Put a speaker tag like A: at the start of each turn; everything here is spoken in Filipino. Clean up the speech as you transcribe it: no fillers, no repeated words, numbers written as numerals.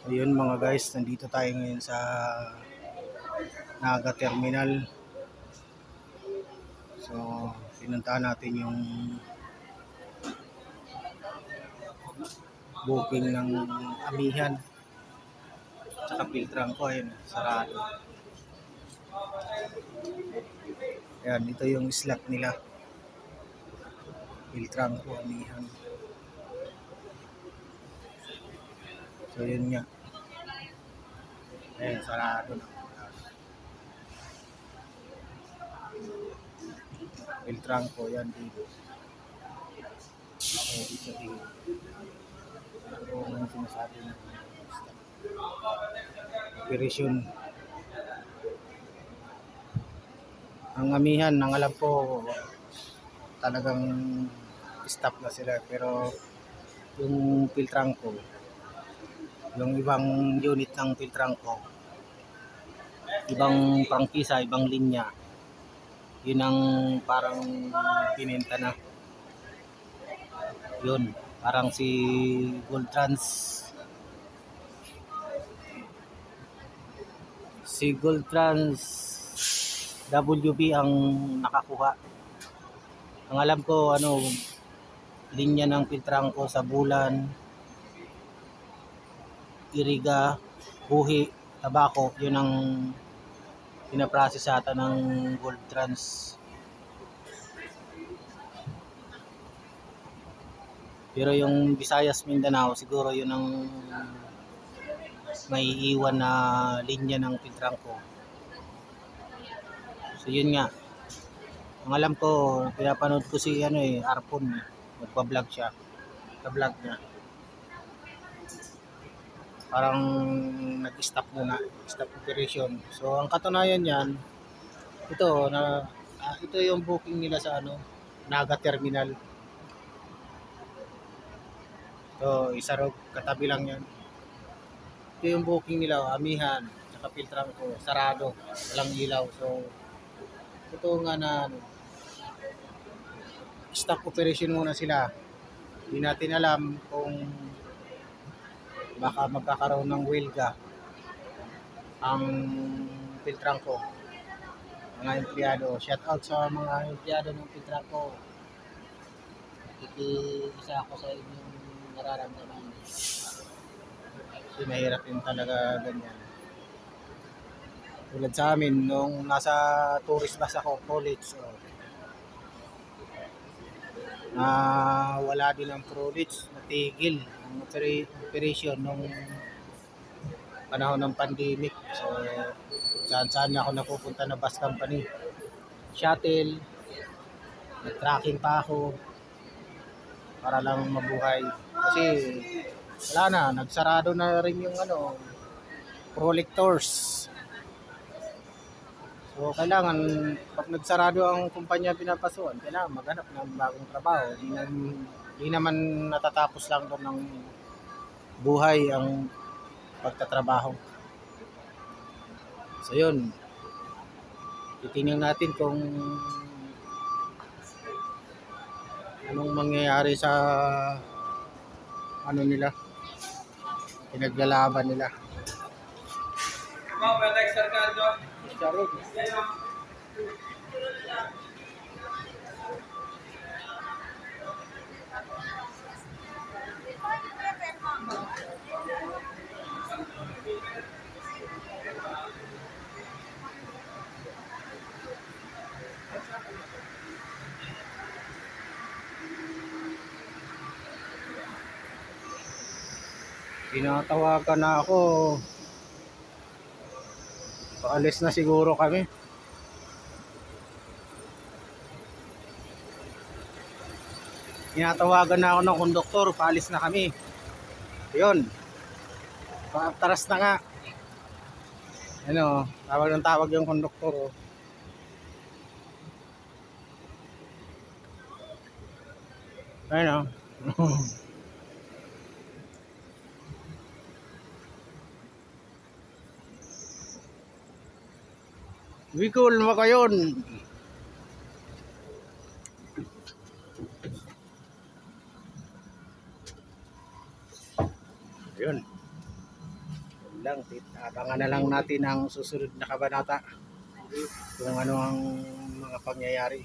A: Ayun mga guys, nandito tayo ngayon sa Naga Terminal. So, pinuntahan natin yung booking ng Amihan. Tsaka Piltrangco, ayun, sarado. Ayan, ito yung slot nila. Piltrangco, Amihan. So, yun nga. Ayan, sarado na. Piltrangco, yan dito. Ayan, dito dito. Kung ano sinasabi ng operasyon. Ang Amihan, ang alam ko, talagang stop na sila. Pero yung Piltrangco, yung ibang unit ng Piltrangco, ibang prangkisa, ibang linya, yun ang parang pinenta na. Yun, parang si Goldtrans. Si Goldtrans WB ang nakakuha. Ang alam ko, linya ng Piltrangco sa Bulan, Iriga, Buhi, Tabaco, yun ang pinaprocess ata ng Goldtrans. Pero yung Visayas, Mindanao, siguro yun ang may iwan na linya ng Piltrangco. So yun nga. Ang alam ko, pinapanood ko si Arpon, nagpa-vlog siya. Ka-vlog niya. Parang nag-stop muna, stop operation. So ang katunayan niyan, ito yung booking nila sa Naga Terminal. So isa ro katabi lang 'yan. Ito yung booking nila, Amihan, saka Piltrangco, sarado, walang ilaw. So ito nga na stop operation muna sila. Hindi natin alam kung baka magkakaroon ng welga ang Piltrangco, mga empleyado. Shout out sa mga empleyado ng Piltrangco. Isa ako sa inyong nararamdaman. Kasi mahirap din talaga ganyan. Tulad sa amin, nung nasa tourist bus ako, college, wala din ang college, natigil ang operation nung panahon ng pandemic. So, saan ako napupunta na bus company. Shuttle, nag-tracking pa ako para lang mabuhay. Kasi wala na, nagsarado na rin yung Prolectors. So, kailangan, pag nagsarado ang kumpanya pinapasuan, kailangan maghanap ng bagong trabaho. Hindi naman natatapos lang doon ng buhay ang pagtatrabaho. So, yun. Titingnan natin kung anong mangyayari sa nila, pinaglalaban nila. Tinatawagan na ako. Paalis na siguro kami. Tinatawagan na ako ng konduktor. Paalis na kami. Yun. Paataras na nga. Tawag ng tawag yung konduktor. Ayun. Bicol, Makayon. Ayun. lang. Abangan na lang natin ang susunod na kabanata kung ano ang mga pangyayari.